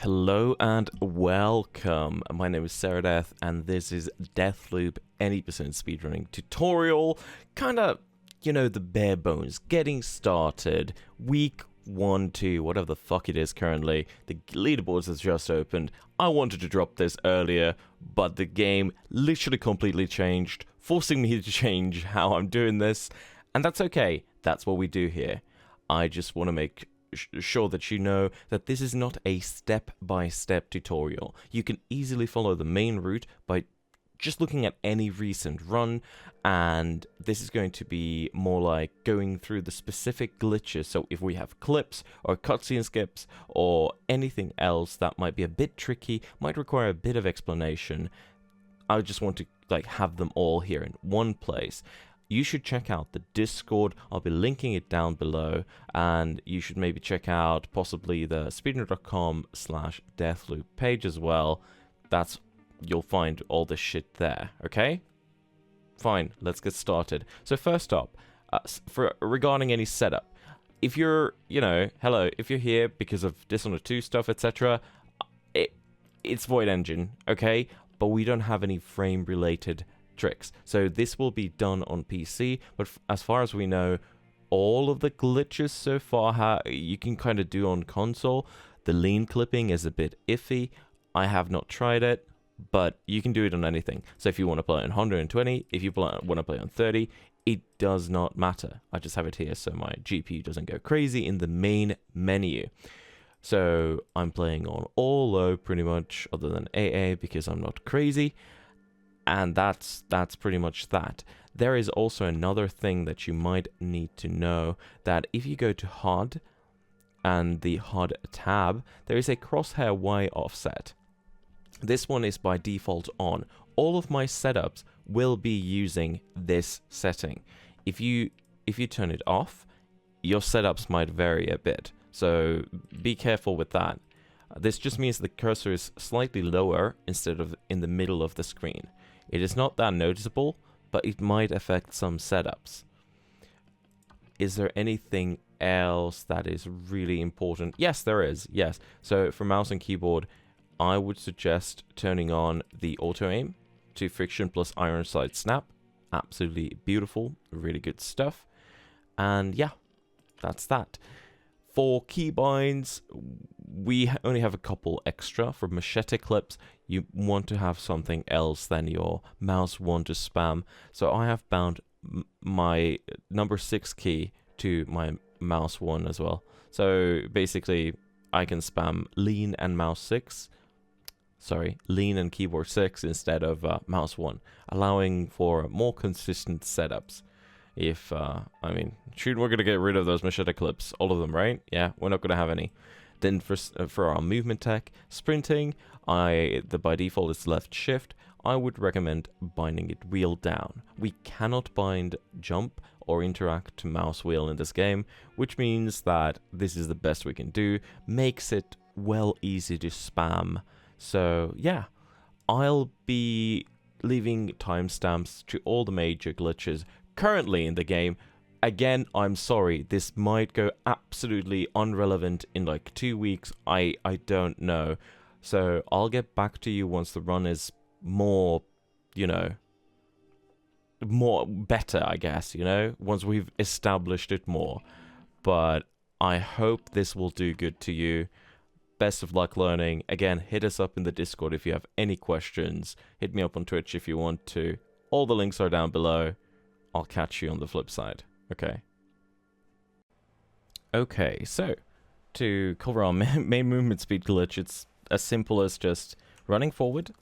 Hello and welcome. My name is Death, and this is Deathloop 80% speedrunning tutorial. Kinda, the bare bones. Getting started. Week 1, 2, whatever the fuck it is currently. The leaderboards has just opened. I wanted to drop this earlier, but the game literally completely changed, forcing me to change how I'm doing this. And that's okay. That's what we do here. I just want to make sure that you know that this is not a step-by-step tutorial. You can easily follow the main route by just looking at any recent run, and this is going to be more like going through the specific glitches. So if we have clips or cutscene skips or anything else that might be a bit tricky, might require a bit of explanation, I just want to have them all here in one place. You should check out the Discord. I'll be linking it down below, and you should maybe check out possibly the speedrun.com/deathloop page as well. You'll find all this shit there, okay? Fine, let's get started. So first up, regarding any setup, if you're, if you're here because of Dishonored 2 stuff, etc., it's Void Engine, okay? But we don't have any frame-related tricks. So this will be done on PC, but as far as we know, all of the glitches so far you can kind of do on console. The lean clipping is a bit iffy. I have not tried it, but you can do it on anything. So if you want to play on 120, if you want to play on 30, it does not matter. I just have it here so my GPU doesn't go crazy in the main menu. So I'm playing on all low pretty much, other than AA because I'm not crazy. And that's pretty much that. There is also another thing that you might need to know, that if you go to HUD and the HUD tab, there is a crosshair Y offset. This one is by default on. All of my setups will be using this setting. If you turn it off, your setups might vary a bit. So be careful with that. This just means the cursor is slightly lower instead of in the middle of the screen. It is not that noticeable, but it might affect some setups. Is there anything else that is really important? Yes, there is. Yes. So for mouse and keyboard, I would suggest turning on the auto aim to friction plus iron side snap. Absolutely beautiful. Really good stuff. And yeah, that's that. For keybinds, we only have a couple extra. For machete clips, you want to have something else than your mouse 1 to spam. So I have bound my number 6 key to my mouse 1 as well. So basically, I can spam lean and lean and keyboard 6 instead of mouse 1, allowing for more consistent setups. If we're gonna get rid of those machete clips, all of them, right? Yeah, we're not gonna have any. Then for our movement tech, sprinting, by default is left shift. I would recommend binding it wheel down. We cannot bind jump or interact to mouse wheel in this game, which means that this is the best we can do. Makes it easy to spam. So yeah, I'll be leaving timestamps to all the major glitches currently in the game. Again, I'm sorry, this might go absolutely irrelevant in 2 weeks. I don't know. So I'll get back to you once the run is more better, I guess, once we've established it more. But I hope this will do good to you. Best of luck learning. Again, hit us up in the Discord if you have any questions. Hit me up on Twitch if you want to. All the links are down below. I'll catch you on the flip side. Okay, so to cover our main movement speed glitch, it's as simple as just running forward,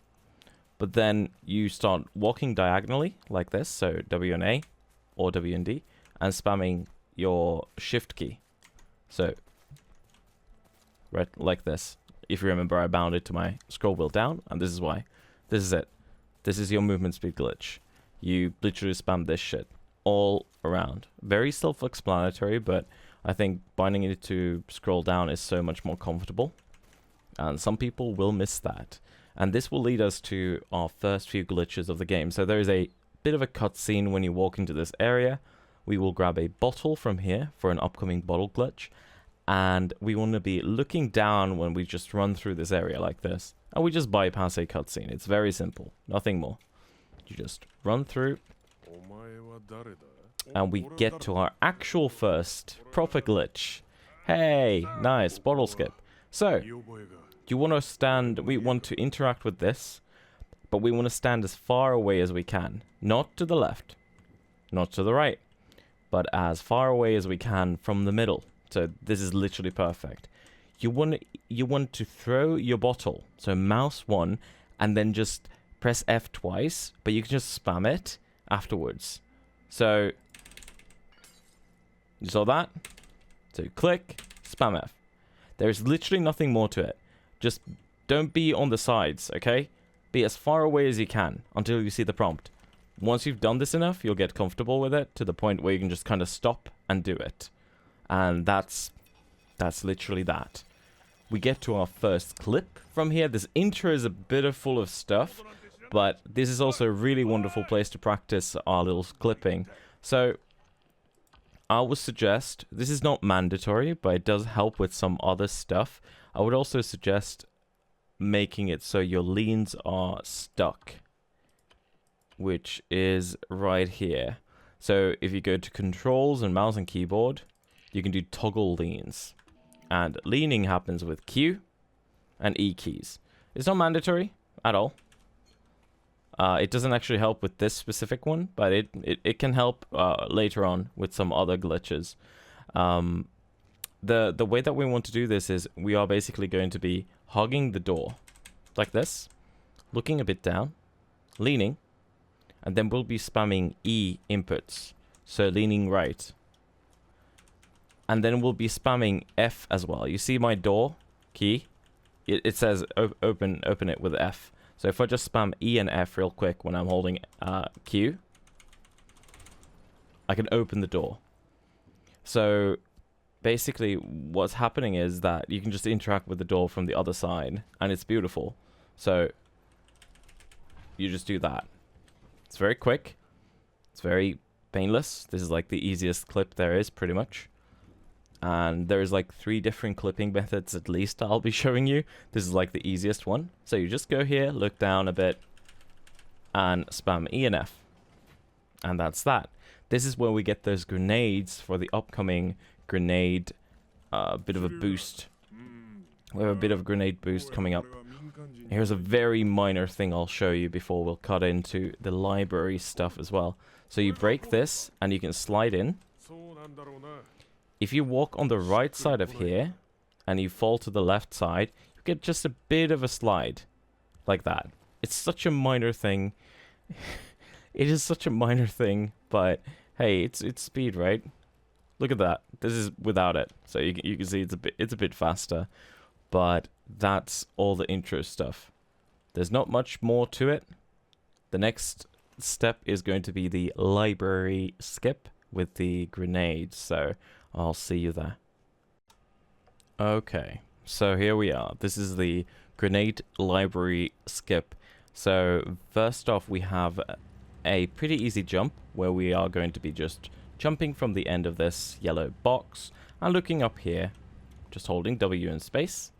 but then you start walking diagonally like this, so W and A or W and D, and spamming your shift key. So right like this. If you remember, I bounded to my scroll wheel down, and this is why. This is it. This is your movement speed glitch. You literally spam this shit all around. Very self-explanatory, but I think binding it to scroll down is so much more comfortable, and some people will miss that. And this will lead us to our first few glitches of the game. So there is a bit of a cutscene when you walk into this area. We will grab a bottle from here for an upcoming bottle glitch, And we want to be looking down when we just run through this area like this. And we just bypass a cutscene. It's very simple. Nothing more. You just run through. And we get to our actual first proper glitch. Hey, nice. Bottle skip. So, you want to stand... We want to interact with this. But we want to stand as far away as we can. Not to the left. Not to the right. But as far away as we can from the middle. So this is literally perfect. You want to throw your bottle. So mouse 1 and then just press F twice, but you can just spam it afterwards. So you saw that? So click, spam F. There's literally nothing more to it. Just don't be on the sides, okay? Be as far away as you can until you see the prompt. Once you've done this enough, you'll get comfortable with it to the point where you can just kind of stop and do it. And that's literally that. We get to our first clip from here. This intro is a bit full of stuff, but this is also a really wonderful place to practice our little clipping. So I would suggest, this is not mandatory, but it does help with some other stuff. I would also suggest making it so your leans are stuck, which is right here. So if you go to controls and mouse and keyboard, you can do toggle leans. And leaning happens with Q and E keys. It's not mandatory at all. It doesn't actually help with this specific one, but it can help later on with some other glitches. The way that we want to do this is we are basically going to be hugging the door like this, looking a bit down, leaning, and then we'll be spamming E inputs. So leaning right. And then we'll be spamming F as well. You see my door key? It says open it with F. So if I just spam E and F real quick when I'm holding Q, I can open the door. So basically what's happening is that you can just interact with the door from the other side, and it's beautiful. So you just do that. It's very quick. It's very painless. This is like the easiest clip there is, pretty much. And there's like 3 different clipping methods at least I'll be showing you. This is like the easiest one. So you just go here, look down a bit, and spam E and F. And that's that. This is where we get those grenades for the upcoming grenade bit of a boost. We have a bit of a grenade boost coming up. Here's a very minor thing I'll show you before we'll cut into the library stuff as well. So you break this and you can slide in. If you walk on the right side of here and you fall to the left side, you get just a bit of a slide like that. It's such a minor thing. It is such a minor thing, but hey, it's speed, right? Look at that. This is without it. So you can see it's a bit faster, but that's all the intro stuff. There's not much more to it. The next step is going to be the library skip with the grenades. So I'll see you there. Okay, so here we are. This is the grenade library skip. So first off, we have a pretty easy jump where we are going to be just jumping from the end of this yellow box and looking up here, just holding W in space,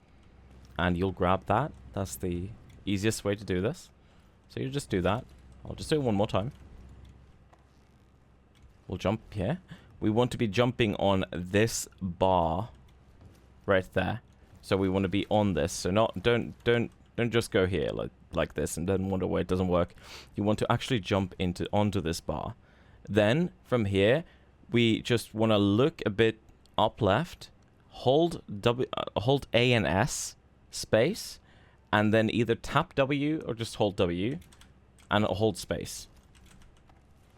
and you'll grab that. That's the easiest way to do this. So you just do that. I'll just do it one more time. We'll jump here. We want to be jumping on this bar right there. So we want to be on this. So don't just go here like this and then wonder why it doesn't work. You want to actually jump onto this bar. Then from here, we just want to look a bit up left, hold A and S space, and then either tap W or just hold W and hold space.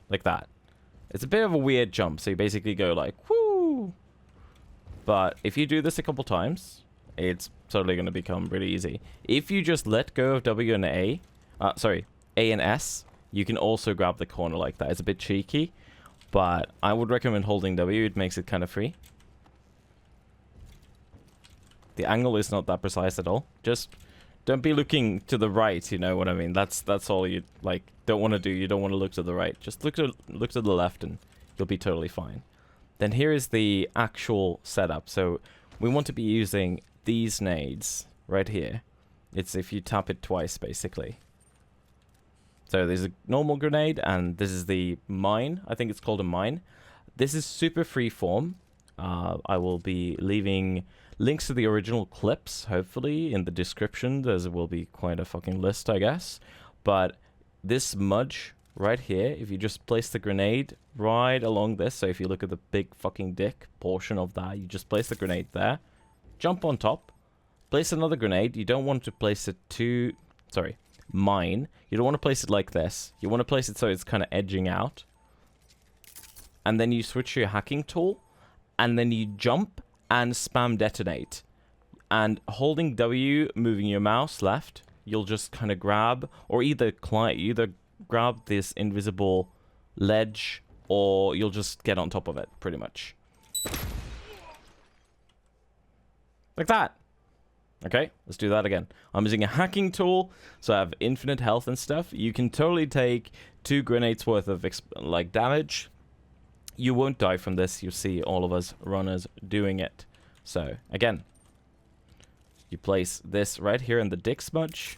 Like that. It's a bit of a weird jump, so you basically go like, whoo! But if you do this a couple times, it's totally going to become really easy. If you just let go of W and A and S, you can also grab the corner like that. It's a bit cheeky, but I would recommend holding W. It makes it kind of free. The angle is not that precise at all. Just don't be looking to the right, you know what I mean? That's all you don't want to do. You don't want to look to the right. Just look to the left and you'll be totally fine. Then here is the actual setup. So we want to be using these nades right here. It's if you tap it twice, basically. So there's a normal grenade, and this is the mine. I think it's called a mine. This is super freeform. I will be leaving links to the original clips, hopefully, in the description. There will be quite a fucking list, I guess. But this smudge right here, if you just place the grenade right along this, so if you look at the big fucking dick portion of that, you just place the grenade there, jump on top, place another grenade. You don't want to place it too... Sorry, mine. You don't want to place it like this. You want to place it so it's kind of edging out. And then you switch to your hacking tool, and then you jump and spam detonate. And holding W, moving your mouse left, you'll just kind of grab, or either grab this invisible ledge, or you'll just get on top of it, pretty much. Like that. Okay, let's do that again. I'm using a hacking tool, so I have infinite health and stuff. You can totally take 2 grenades worth of damage. You won't die from this. You'll see all of us runners doing it. So, again, you place this right here in the dick smudge.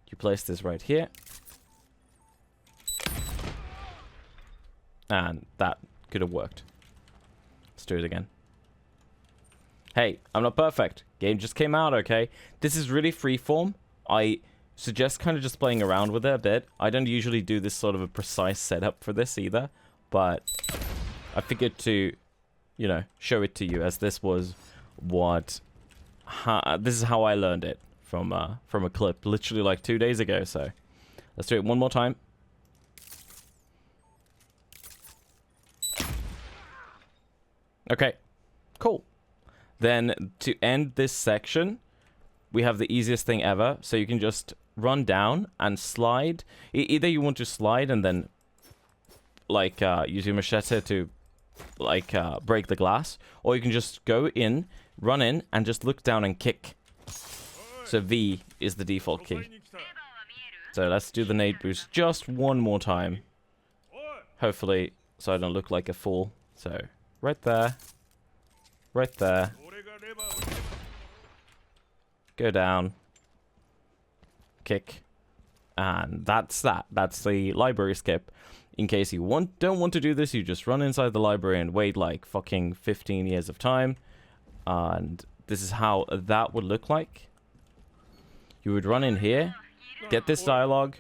You place this right here. And that could have worked. Let's do it again. Hey, I'm not perfect. Game just came out, okay? This is really freeform. I suggest kind of just playing around with it a bit. I don't usually do this sort of a precise setup for this either. But I figured to, you know, show it to you, as this was what... this is how I learned it from a clip literally like 2 days ago. So let's do it one more time. Okay, cool. Then to end this section, we have the easiest thing ever. So you can just run down and slide. Either you want to slide and then like use your machete to like break the glass, or you can just go in, run in, and just look down and kick. So V is the default key. So let's do the Nadeboost just one more time, hopefully, so I don't look like a fool. So right there, right there, go down, kick, and that's that. That's the library skip. In case you don't want to do this, you just run inside the library and wait like fucking 15 years of time. And this is how that would look like. You would run in here, get this dialogue.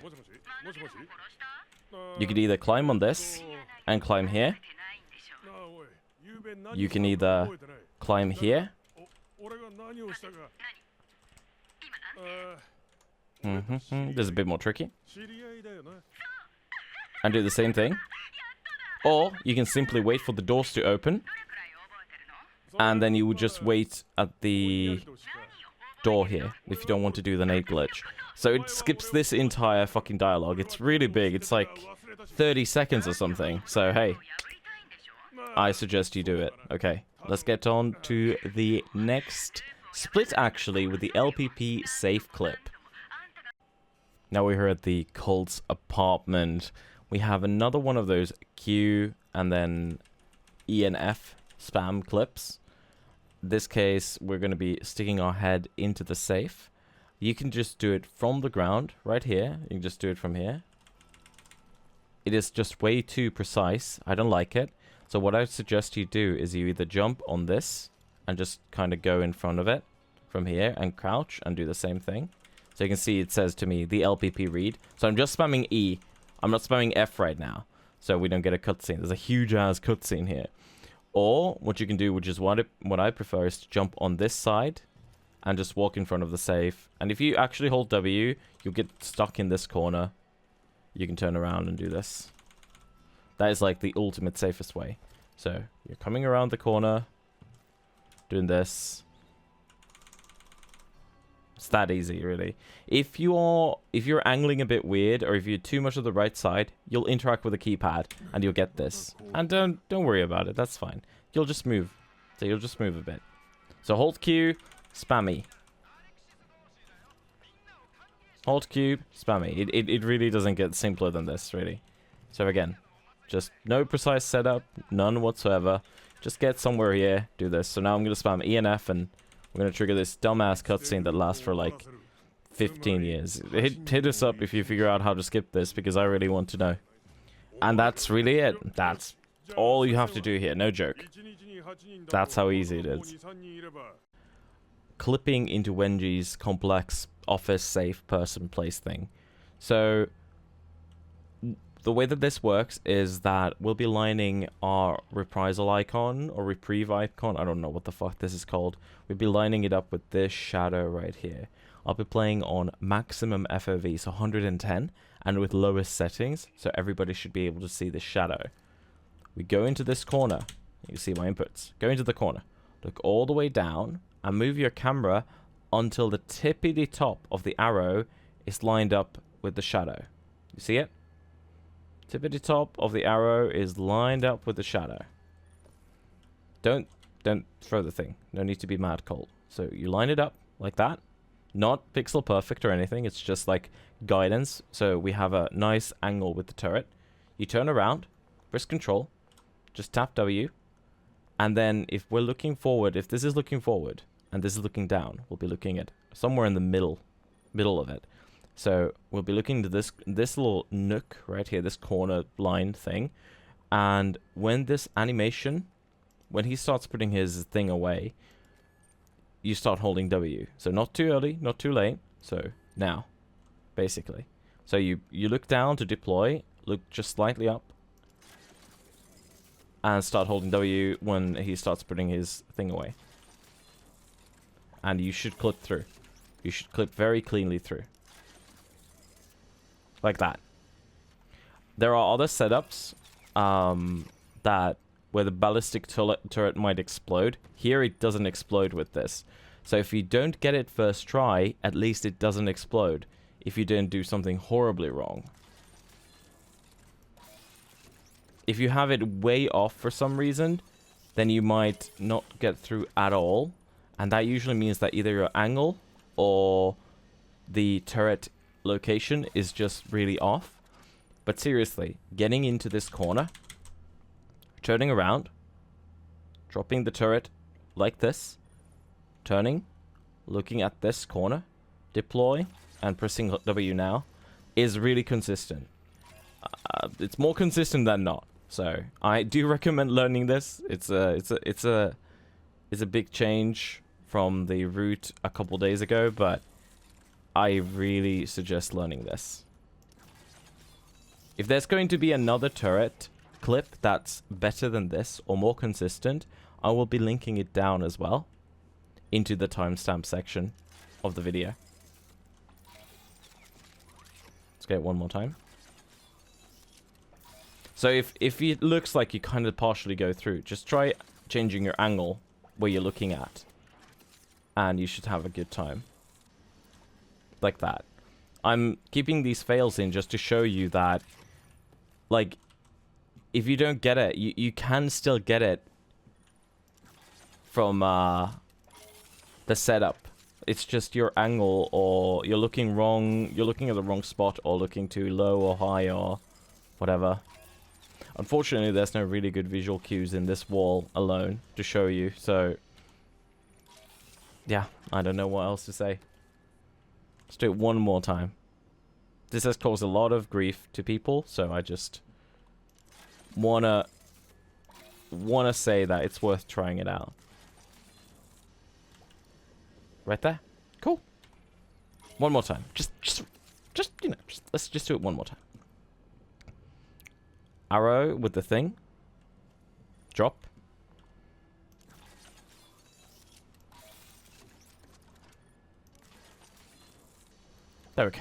You could either climb on this and climb here. You can either climb here. This is a bit more tricky. And do the same thing. Or you can simply wait for the doors to open, and then you would just wait at the door here if you don't want to do the nade glitch. So it skips this entire fucking dialogue. It's really big. It's like 30 seconds or something. So hey, I suggest you do it. Okay, let's get on to the next split, actually, with the LPP Safe clip. Now we're here at the cult's apartment. We have another one of those Q and then E and F spam clips. This case, we're going to be sticking our head into the safe. You can just do it from the ground, right here. You can just do it from here. It is just way too precise. I don't like it. So what I suggest you do is you either jump on this and just kind of go in front of it from here and crouch and do the same thing. So you can see it says to me, the LPP read. So I'm just spamming E. I'm not spamming F right now, so we don't get a cutscene. There's a huge-ass cutscene here. Or what you can do, which is what I prefer, is to jump on this side and just walk in front of the safe. And if you actually hold W, you'll get stuck in this corner. You can turn around and do this. That is like the ultimate safest way. So you're coming around the corner, doing this. It's that easy, really. If you're angling a bit weird, or if you're too much of the right side, you'll interact with the keypad and you'll get this. And don't worry about it. That's fine. You'll just move. So you'll just move a bit. So hold Q, spammy. Hold Q, spammy. It really doesn't get simpler than this, really. So again, just no precise setup, none whatsoever. Just get somewhere here, do this. So now I'm going to spam E and F, and we're going to trigger this dumbass cutscene that lasts for like 15 years. Hit us up if you figure out how to skip this, because I really want to know. And that's really it. That's all you have to do here, no joke. That's how easy it is. Clipping into Wenji's complex office safe person place thing. So the way that this works is that we'll be lining our reprisal icon or reprieve icon, I don't know what the fuck this is called. We'll be lining it up with this shadow right here. I'll be playing on maximum FOV, so 110, and with lowest settings, so everybody should be able to see the shadow. We go into this corner. You see my inputs. Go into the corner. Look all the way down and move your camera until the tippity top of the arrow is lined up with the shadow. You see it? Tippity top of the arrow is lined up with the shadow. Don't throw the thing. No need to be mad cold. So you line it up like that. Not pixel perfect or anything. It's just like guidance. So we have a nice angle with the turret. You turn around, press control, just tap W. And then if we're looking forward, if this is looking forward and this is looking down, we'll be looking at somewhere in the middle of it. So we'll be looking to this little nook right here, this corner line thing. And when this animation, when he starts putting his thing away, you start holding W. So not too early, not too late. So now, basically. So you look down to deploy, look just slightly up, and start holding W when he starts putting his thing away. And you should clip through. You should clip very cleanly through. Like that. There are other setups that where the ballistic turret might explode. Here it doesn't explode with this. So if you don't get it first try, at least it doesn't explode if you didn't do something horribly wrong. If you have it way off for some reason, then you might not get through at all. And that usually means that either your angle or the turret location is just really off. But seriously, getting into this corner, turning around, dropping the turret like this, turning, looking at this corner, deploy, and pressing W now is really consistent. It's more consistent than not. So I do recommend learning this. It's a big change from the route a couple days ago, but I really suggest learning this. If there's going to be another turret clip that's better than this or more consistent, I will be linking it down as well into the timestamp section of the video. Let's get it one more time. So if it looks like you kind of partially go through, just try changing your angle where you're looking at, and you should have a good time. Like that. I'm keeping these fails in just to show you that, like, if you don't get it, you can still get it from the setup. It's just your angle, or you're looking wrong, you're looking at the wrong spot, or looking too low or high or whatever. Unfortunately, there's no really good visual cues in this wall alone to show you, so yeah, I don't know what else to say. Let's do it one more time. This has caused a lot of grief to people, so I just wanna say that it's worth trying it out. Right there? Cool. One more time. Just you know, let's just do it one more time. Arrow with the thing. Drop. There we go.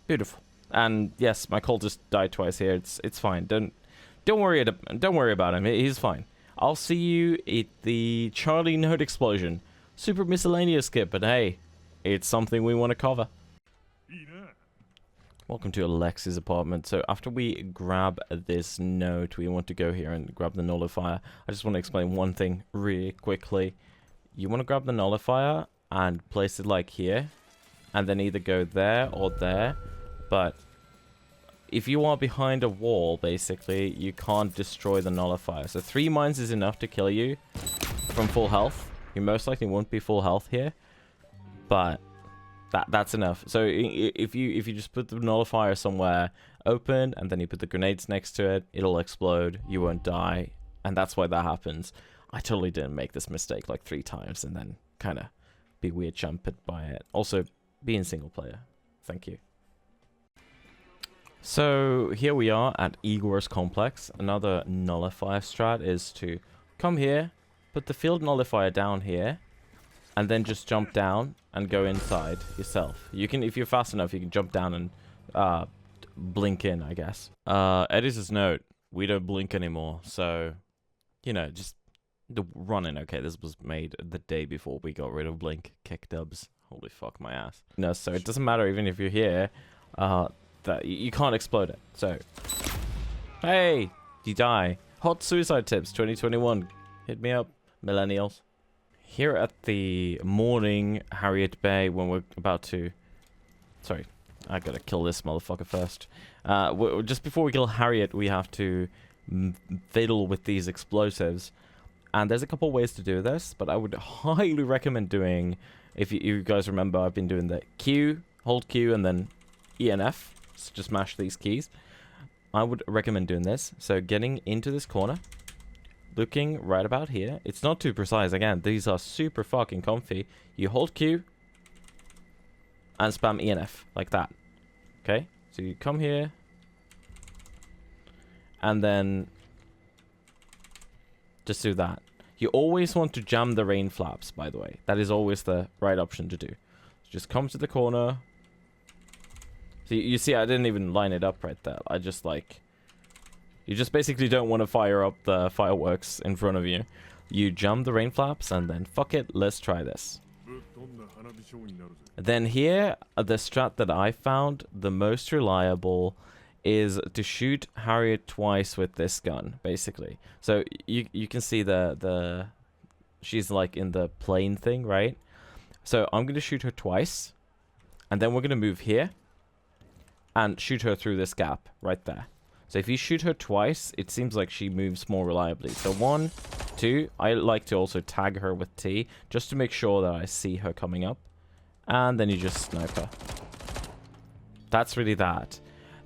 Beautiful. And yes, my call just died twice here. It's fine. Don't worry about him. He's fine. I'll see you at the Charlie Node explosion. Super miscellaneous skip, but hey, it's something we want to cover. Welcome to Alexis' apartment. So after we grab this note, we want to go here and grab the nullifier. I just want to explain one thing really quickly. You want to grab the nullifier and place it like here, and then either go there or there. But if you are behind a wall, basically, you can't destroy the nullifier. So 3 mines is enough to kill you from full health. You most likely won't be full health here, but that's enough. So if you just put the nullifier somewhere open and then you put the grenades next to it, it'll explode. You won't die, and that's why that happens. I totally didn't make this mistake like 3 times and then kind of be weird jumped by it. Also, be in single player. Thank you. So here we are at Igor's complex. Another nullifier strat is to come here, put the field nullifier down here, and then just jump down and go inside yourself. You can, if you're fast enough, you can jump down and blink in, I guess. Editor's note: we don't blink anymore, so you know, just run in. Okay, this was made the day before we got rid of blink. Kick dubs. Holy fuck my ass. No, so it doesn't matter even if you're here. That you can't explode it. So, hey, you die. Hot suicide tips 2021. Hit me up, millennials. Here at the morning Harriet Bay, when we're about to... Sorry, I gotta kill this motherfucker first. Just before we kill Harriet, we have to fiddle with these explosives. And there's a couple ways to do this, but I would highly recommend doing... If you guys remember, I've been doing the Q, hold Q, and then ENF. So just mash these keys. I would recommend doing this. So getting into this corner, looking right about here. It's not too precise. Again, these are super fucking comfy. You hold Q and spam ENF like that. Okay? So you come here and then just do that. You always want to jam the rain flaps, by the way. That is always the right option to do. So just come to the corner. So you see, I didn't even line it up right there. I just like... You just basically don't want to fire up the fireworks in front of you. You jam the rain flaps and then fuck it, let's try this. Then here, the strat that I found the most reliable is to shoot Harriet twice with this gun, basically. So you can see the she's like in the plane thing, right? So I'm going to shoot her twice, and then we're going to move here and shoot her through this gap right there. So if you shoot her twice, it seems like she moves more reliably. So 1, 2, I like to also tag her with T, just to make sure that I see her coming up. And then you just snipe her. That's really that.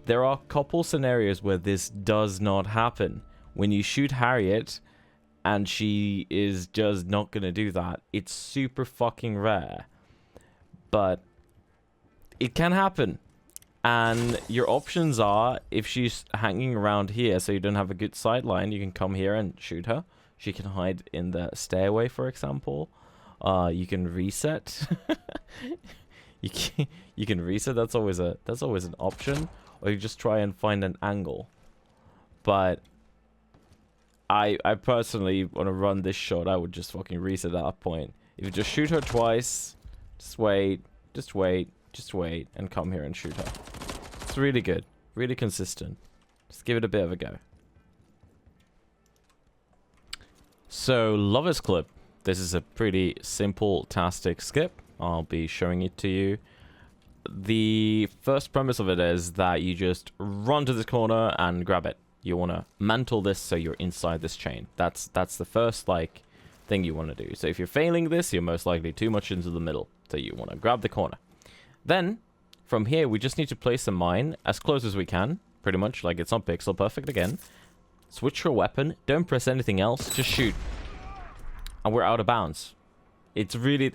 There are a couple scenarios where this does not happen. When you shoot Harriet, and she is just not going to do that. It's super fucking rare. But it can happen. And your options are, if she's hanging around here, so you don't have a good sight line, you can come here and shoot her. She can hide in the stairway, for example. You can reset. you can reset. That's always an option. Or you just try and find an angle. But I personally want to run this shot. I would just fucking reset at that point. If you just shoot her twice, just wait, and come here and shoot her. It's really good. Really consistent. Just give it a bit of a go. So, Lover's Clip. This is a pretty simple tastic skip. I'll be showing it to you. The first premise of it is that you just run to this corner and grab it. You want to mantle this so you're inside this chain. That's the first like thing you want to do. So if you're failing this, you're most likely too much into the middle. So you want to grab the corner. Then from here, we just need to place a mine as close as we can. Pretty much like it's not pixel perfect again. Switch your weapon. Don't press anything else. Just shoot. And we're out of bounds. It's really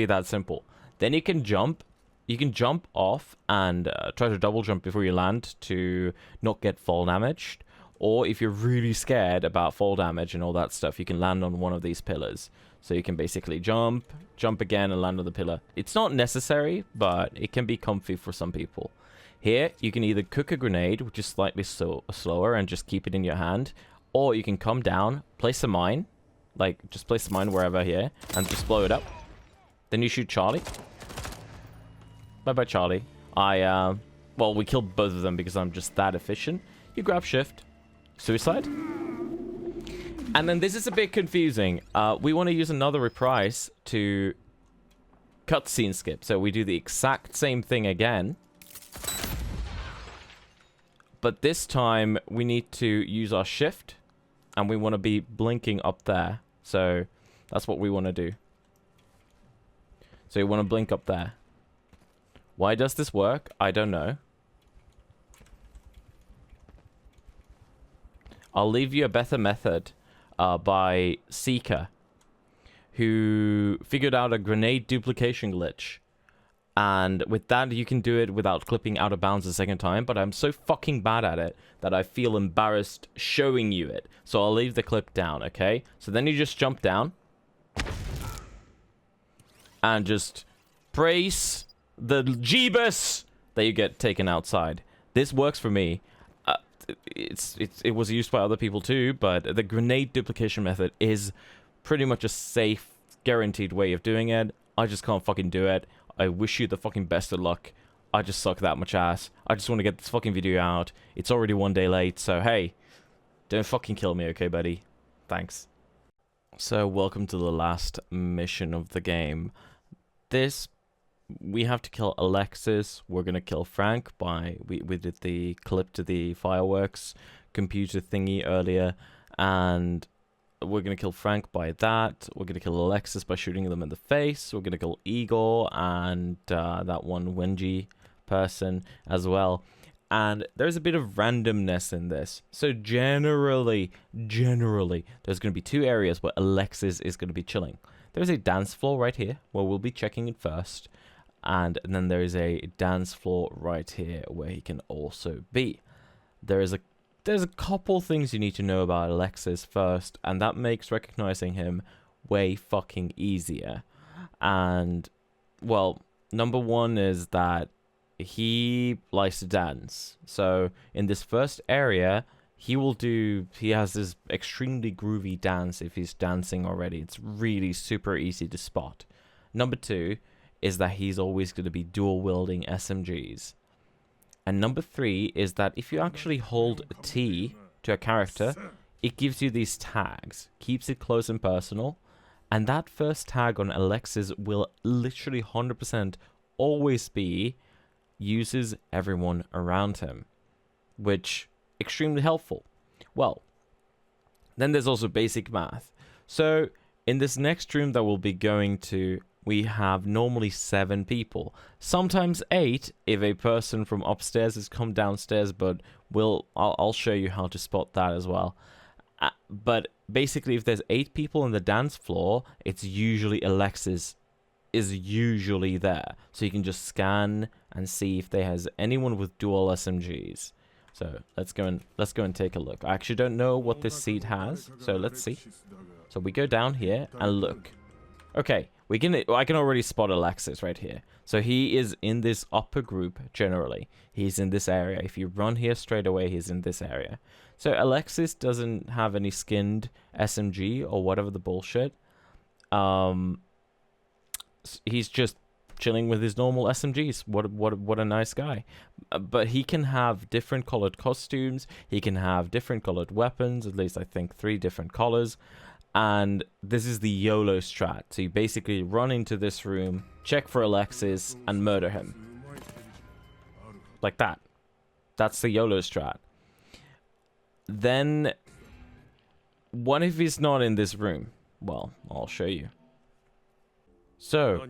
that simple. Then you can jump. You can jump off and try to double jump before you land to not get fall damaged. Or if you're really scared about fall damage and all that stuff, you can land on one of these pillars. So you can basically jump again and land on the pillar. It's not necessary, but it can be comfy for some people. Here, you can either cook a grenade, which is slightly slower, and just keep it in your hand. Or you can come down, place a mine. Like, just place a mine wherever here, and just blow it up. Then you shoot Charlie. Bye-bye, Charlie. Well, we killed both of them because I'm just that efficient. You grab shift. Suicide. And then this is a bit confusing. We want to use another reprise to cutscene skip. So we do the exact same thing again. But this time, we need to use our shift, and we want to be blinking up there. So, that's what we want to do. So, you want to blink up there. Why does this work? I don't know. I'll leave you a better method by Seeker, who figured out a grenade duplication glitch. And with that, you can do it without clipping out of bounds a second time. But I'm so fucking bad at it that I feel embarrassed showing you it. So I'll leave the clip down, okay? So then you just jump down. And just brace the jeebus that you get taken outside. This works for me. It was used by other people too, but the grenade duplication method is pretty much a safe, guaranteed way of doing it. I just can't fucking do it. I wish you the fucking best of luck. I just suck that much ass. I just want to get this fucking video out. It's already 1 day late, so hey, don't fucking kill me, okay, buddy? Thanks. So, welcome to the last mission of the game. We have to kill Alexis. We're gonna kill Frank we did the clip to the fireworks computer thingy earlier, and we're gonna kill Frank by that. We're gonna kill Alexis by shooting them in the face. We're gonna kill Igor and that one Wenji person as well. And there's a bit of randomness in this. So generally, there's gonna be 2 areas where Alexis is gonna be chilling. There's a dance floor right here where we'll be checking it first. And then there is a dance floor right here where he can also be. There's a couple things you need to know about Alexis first, and that makes recognizing him way fucking easier. And, well, number 1 is that he likes to dance. So, in this first area, he has this extremely groovy dance if he's dancing already. It's really super easy to spot. Number 2 is that he's always going to be dual wielding SMGs. And number 3 is that if you actually hold T to a character, it gives you these tags, keeps it close and personal, and that first tag on Alexis will literally 100% always be uses everyone around him, which extremely helpful. Well, then there's also basic math. So in this next room that we'll be going to, we have normally 7 people, sometimes 8 if a person from upstairs has come downstairs, but I'll show you how to spot that as well. But basically, if there's 8 people on the dance floor, it's usually Alexis is usually there, so you can just scan and see if there has anyone with dual SMGs. So let's go and take a look. I actually don't know what this seat has, so let's see. So we go down here and look. Okay, I can already spot Alexis right here. So he is in this upper group generally. He's in this area. If you run here straight away, he's in this area. So Alexis doesn't have any skinned SMG or whatever the bullshit. He's just chilling with his normal SMGs. What a nice guy. But he can have different colored costumes. He can have different colored weapons. At least I think 3 different colors. And this is the YOLO strat. So you basically run into this room, check for Alexis, and murder him. Like that. That's the YOLO strat. Then, what if he's not in this room? Well, I'll show you. So,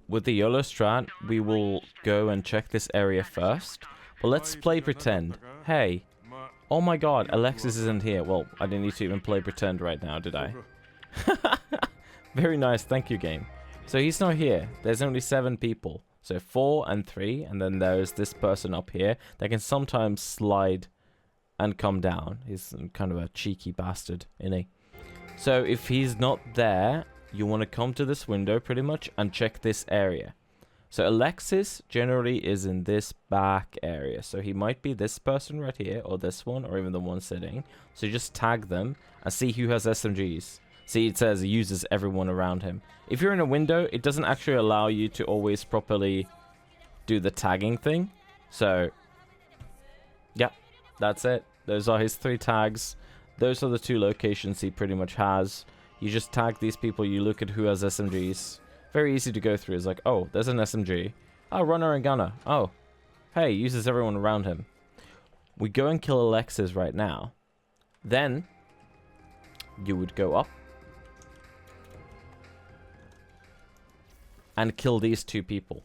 with the YOLO strat, we will go and check this area first. But let's play pretend. Hey. Oh my god, Alexis isn't here. Well, I didn't need to even play pretend right now, did I? Very nice, thank you, game. So he's not here. There's only 7 people. So 4 and 3, and then there's this person up here that can sometimes slide and come down. He's kind of a cheeky bastard, isn't he? So if he's not there, you want to come to this window pretty much and check this area. So Alexis generally is in this back area. So he might be this person right here, or this one, or even the one sitting. So you just tag them and see who has SMGs. See, it says it uses everyone around him. If you're in a window, it doesn't actually allow you to always properly do the tagging thing. So, yeah, that's it. Those are his 3 tags. Those are the 2 locations he pretty much has. You just tag these people, you look at who has SMGs. Very easy to go through. It's like, oh, there's an SMG. Oh, runner and gunner. Oh, hey, uses everyone around him. we go and kill Alexis right now. Then you would go up and kill these two people.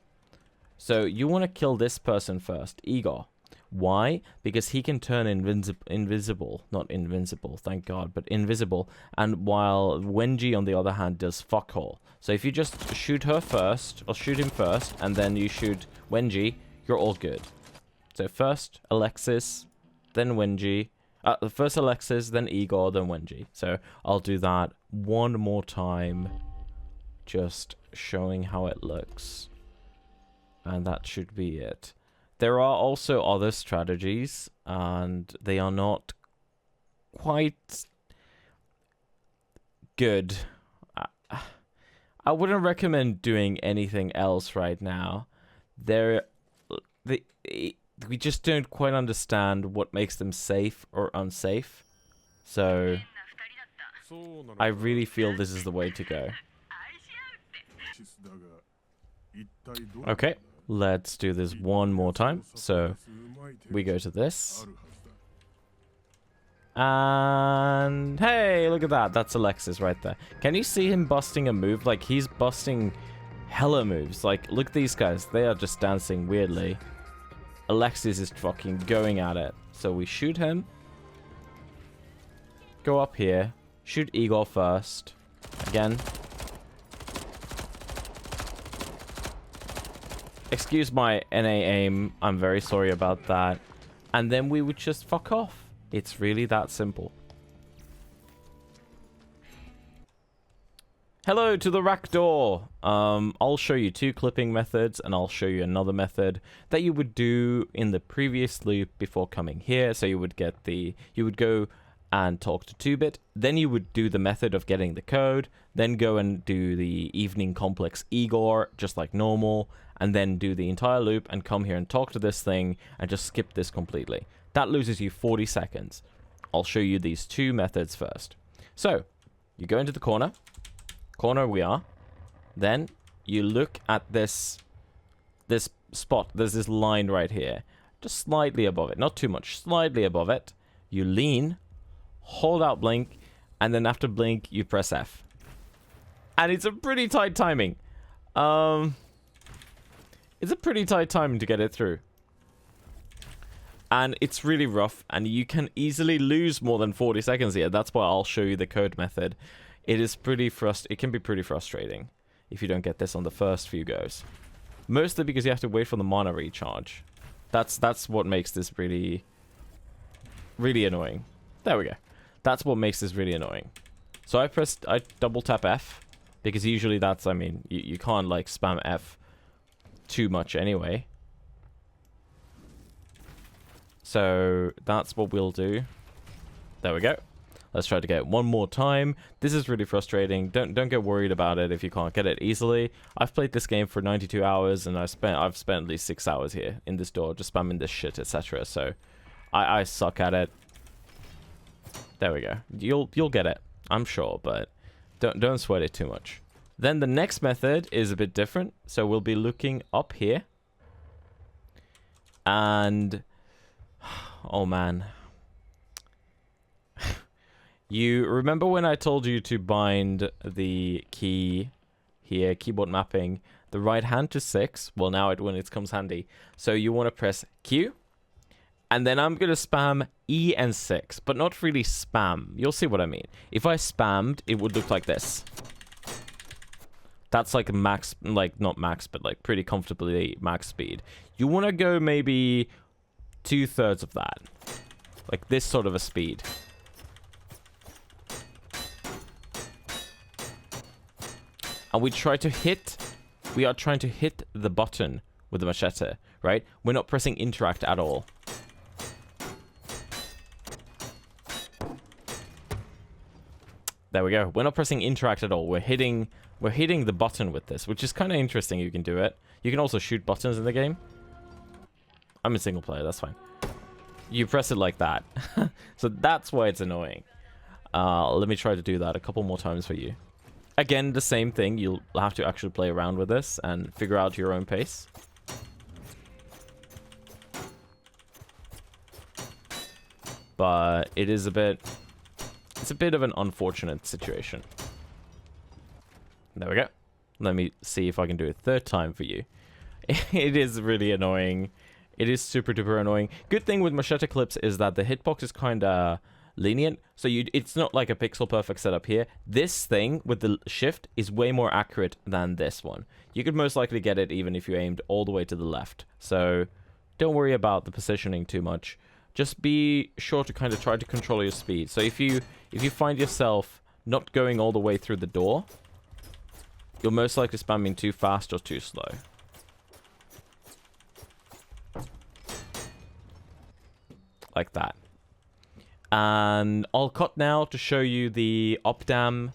So you want to kill this person first, Igor. Why? Because he can turn invisible. Not invincible, thank God, but invisible. And while Wenji, on the other hand, does fuck all. So if you just shoot her first, or shoot him first, and then you shoot Wenji, you're all good. So first Alexis, then Wenji. First Alexis, then Igor, then Wenji. So I'll do that one more time. Just showing how it looks. And that should be it. There are also other strategies, and they are not quite good. I wouldn't recommend doing anything else right now. We just don't quite understand what makes them safe or unsafe. So I really feel this is the way to go. Okay. Let's do this one more time. So we go to this. And hey, look at that. That's Alexis right there. Can you see him busting a move? Like, he's busting hella moves. Like, look at these guys. They are just dancing weirdly. Alexis is fucking going at it. So we shoot him. Go up here. Shoot Igor first. Again. Excuse my NA aim. I'm very sorry about that. And then we would just fuck off. It's really that simple. Hello to the RAK door. I'll show you two clipping methods, and I'll show you another method that you would do in the previous loop before coming here. So you would get you would go and talk to 2-bit, then you would do the method of getting the code, then go and do the evening complex Igor, just like normal, and then do the entire loop and come here and talk to this thing and just skip this completely. That loses you 40 seconds. I'll show you these two methods first. So, you go into the corner. Corner we are. Then, you look at this spot. There's this line right here. Just slightly above it. Not too much. Slightly above it. You lean, hold out blink, and then after blink, you press F. And it's a pretty tight timing. It's a pretty tight timing to get it through. And it's really rough, and you can easily lose more than 40 seconds here. That's why I'll show you the code method. It is pretty it can be pretty frustrating if you don't get this on the first few goes. Mostly because you have to wait for the mana recharge. That's what makes this really annoying. There we go. That's what makes this really annoying. So I double tap F, because usually that's, I mean, you can't like spam F too much anyway. So that's what we'll do. There we go. Let's try to get it one more time. This is really frustrating. Don't get worried about it if you can't get it easily. I've played this game for 92 hours, and I've spent at least 6 hours here in this door, just spamming this shit, etc. So I suck at it. There we go. You'll get it, I'm sure, but don't sweat it too much. Then the next method is a bit different. So we'll be looking up here. And oh man. You remember when I told you to bind the key here, keyboard mapping, the right hand to 6? Well, now when it comes handy. So you want to press Q, and then I'm going to spam E and 6, but not really spam. You'll see what I mean. If I spammed, it would look like this. That's like max, like not max, but like pretty comfortably max speed. You want to go maybe 2/3 of that. Like this sort of a speed. And we are trying to hit the button with the machete, right? We're not pressing interact at all. There we go. We're not pressing interact at all. We're hitting the button with this, which is kind of interesting. You can do it. You can also shoot buttons in the game. I'm in single player, that's fine. You press it like that. So that's why it's annoying. Let me try to do that a couple more times for you. Again, the same thing. You'll have to actually play around with this and figure out your own pace. but it is a bit... It's a bit of an unfortunate situation. There we go. Let me see if I can do it third time for you. It is really annoying. It is super duper annoying. Good thing with machete clips is that the hitbox is kind of lenient. So it's not like a pixel perfect setup here. This thing with the shift is way more accurate than this one. You could most likely get it even if you aimed all the way to the left. So don't worry about the positioning too much. Just be sure to kind of try to control your speed. So if you find yourself not going all the way through the door, you're most likely spamming too fast or too slow. Like that. And I'll cut now to show you the opdam,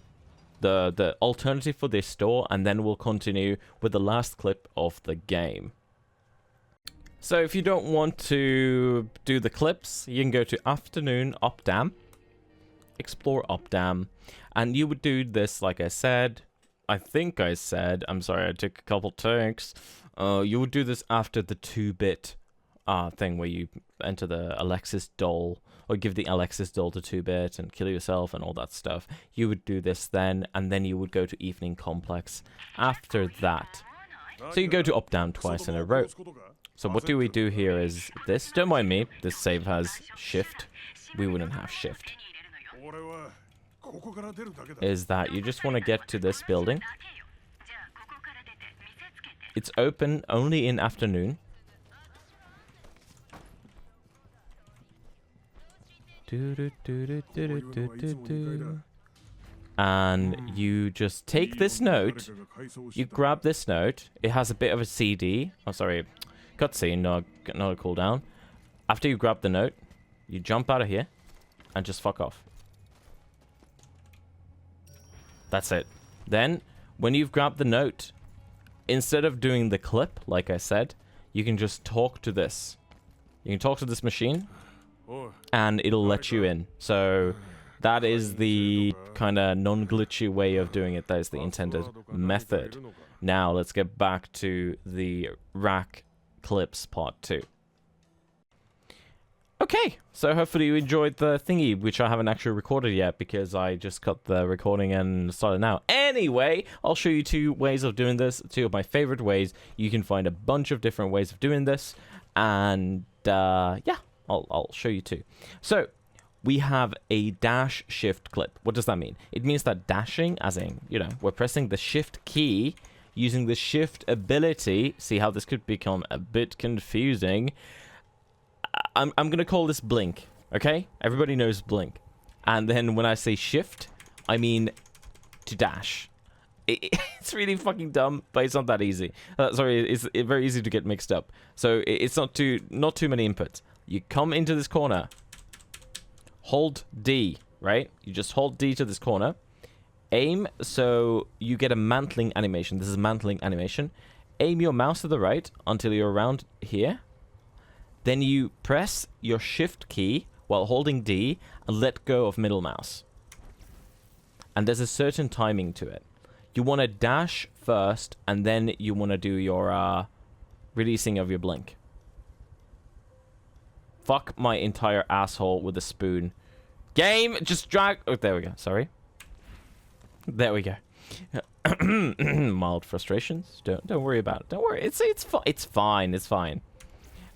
the alternative for this door, and then we'll continue with the last clip of the game. So if you don't want to do the clips, you can go to afternoon opdam, explore opdam, and you would do this like I said. I think I said, I'm sorry, I took a couple takes. You would do this after the 2-bit thing where you enter the Alexis doll, or give the Alexis doll to 2-bit and kill yourself and all that stuff. You would do this then, and then you would go to Evening Complex after that. So you go to opdam twice in a row. So what do we do here is this. Don't mind me, this save has shift. We wouldn't have shift. Is that you just want to get to this building. It's open only in afternoon. And you just take this note. You grab this note. It has a bit of a CD. Oh, sorry. Cutscene, not a cooldown. After you grab the note, you jump out of here and just fuck off. That's it. Then, when you've grabbed the note, instead of doing the clip, like I said, you can just talk to this. You can talk to this machine, and it'll let you in. So, that is the kind of non-glitchy way of doing it. That is the intended method. Now, let's get back to the RAK Clips Part 2. Okay, so hopefully you enjoyed the thingy, which I haven't actually recorded yet because I just cut the recording and started now. Anyway, I'll show you 2 ways of doing this, 2 of my favorite ways. You can find a bunch of different ways of doing this, and yeah, I'll show you 2. So, we have a dash shift clip. What does that mean? It means that dashing, as in, you know, we're pressing the shift key, using the shift ability. See how this could become a bit confusing. I'm going to call this blink, okay? Everybody knows blink. And then when I say shift, I mean to dash. It's really fucking dumb, but it's not that easy. Sorry, it's very easy to get mixed up. So it's not too many inputs. You come into this corner. Hold D, right? You just hold D to this corner. Aim, so you get a mantling animation. This is mantling animation. Aim your mouse to the right until you're around here. Then you press your shift key while holding D and let go of middle mouse. And there's a certain timing to it. You want to dash first, and then you want to do your releasing of your blink. Fuck my entire asshole with a spoon. Game, just drag... Oh, there we go. Sorry. There we go. Mild frustrations. Don't worry about it. Don't worry. It's fine. It's fine.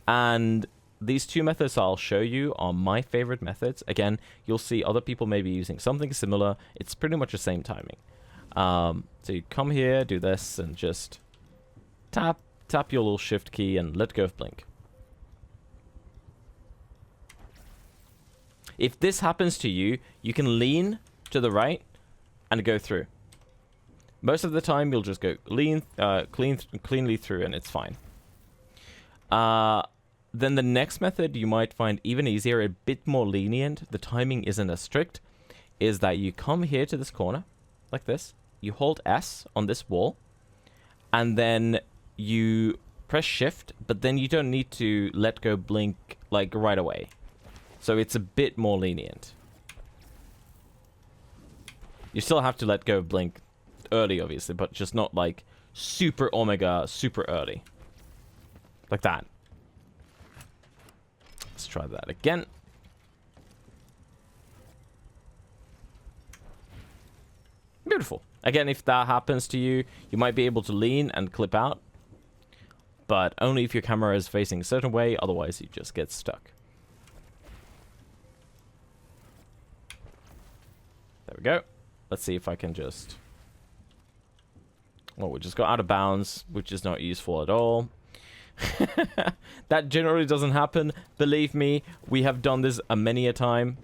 And these 2 methods I'll show you are my favorite methods. Again, you'll see other people may be using something similar. It's pretty much the same timing. So you come here, do this, and just tap your little shift key and let go of blink. If this happens to you, you can lean to the right and go through. Most of the time, you'll just go cleanly through, and it's fine. Then the next method you might find even easier, a bit more lenient, the timing isn't as strict, is that you come here to this corner, like this, you hold S on this wall, and then you press shift, but then you don't need to let go blink like right away. So it's a bit more lenient. You still have to let go of blink early, obviously, but just not like super omega, super early. Like that. Let's try that again. Beautiful. Again, if that happens to you, you might be able to lean and clip out, but only if your camera is facing a certain way, otherwise you just get stuck. There we go. Let's see if I can just... Well, we just got out of bounds, which is not useful at all. That generally doesn't happen. Believe me, we have done this many a time.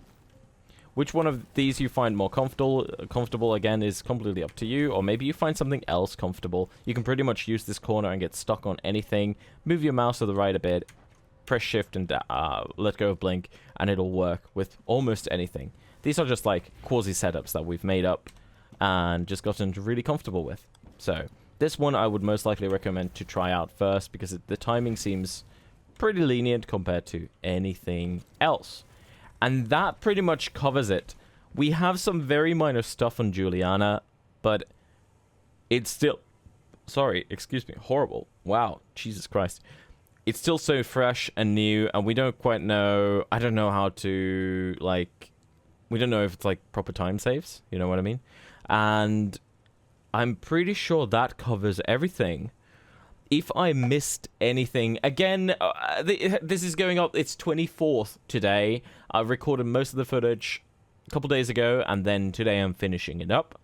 Which one of these you find more comfortable again is completely up to you, or maybe you find something else comfortable. You can pretty much use this corner and get stuck on anything. Move your mouse to the right a bit, press shift and let go of blink, and it'll work with almost anything. These are just like quasi setups that we've made up and just gotten really comfortable with. So this one I would most likely recommend to try out first, because the timing seems pretty lenient compared to anything else. And that pretty much covers it. We have some very minor stuff on Juliana, but it's still... Sorry, excuse me. Horrible. Wow. Jesus Christ. It's still so fresh and new, and we don't quite know... I don't know how to, like... We don't know if it's, like, proper time saves. You know what I mean? And I'm pretty sure that covers everything. If I missed anything, again, this is going up, it's 24th today. I recorded most of the footage a couple days ago, and then today I'm finishing it up.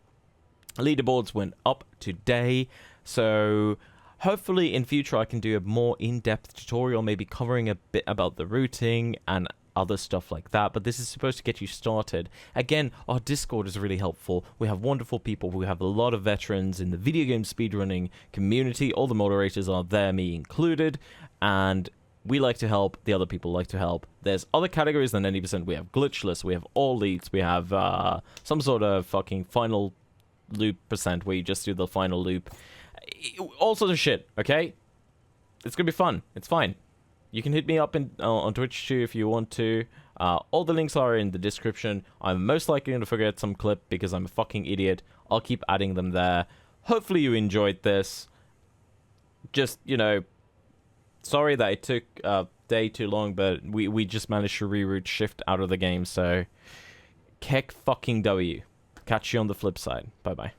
Leaderboards went up today, so hopefully in future I can do a more in-depth tutorial, maybe covering a bit about the routing and other stuff like that, but this is supposed to get you started. Again, our Discord is really helpful. We have wonderful people. We have a lot of veterans in the video game speedrunning community. All the moderators are there, me included, and we like to help. The other people like to help. There's other categories than 90%. We have glitchless, we have all leads, we have some sort of fucking final loop percent where you just do the final loop. All sorts of shit, okay? It's gonna be fun. It's fine. You can hit me up on Twitch too if you want to. All the links are in the description. I'm most likely going to forget some clip because I'm a fucking idiot. I'll keep adding them there. Hopefully you enjoyed this. Just, you know, sorry that it took a day too long, but we just managed to reroute Shift out of the game, so... Keck fucking W. Catch you on the flip side. Bye-bye.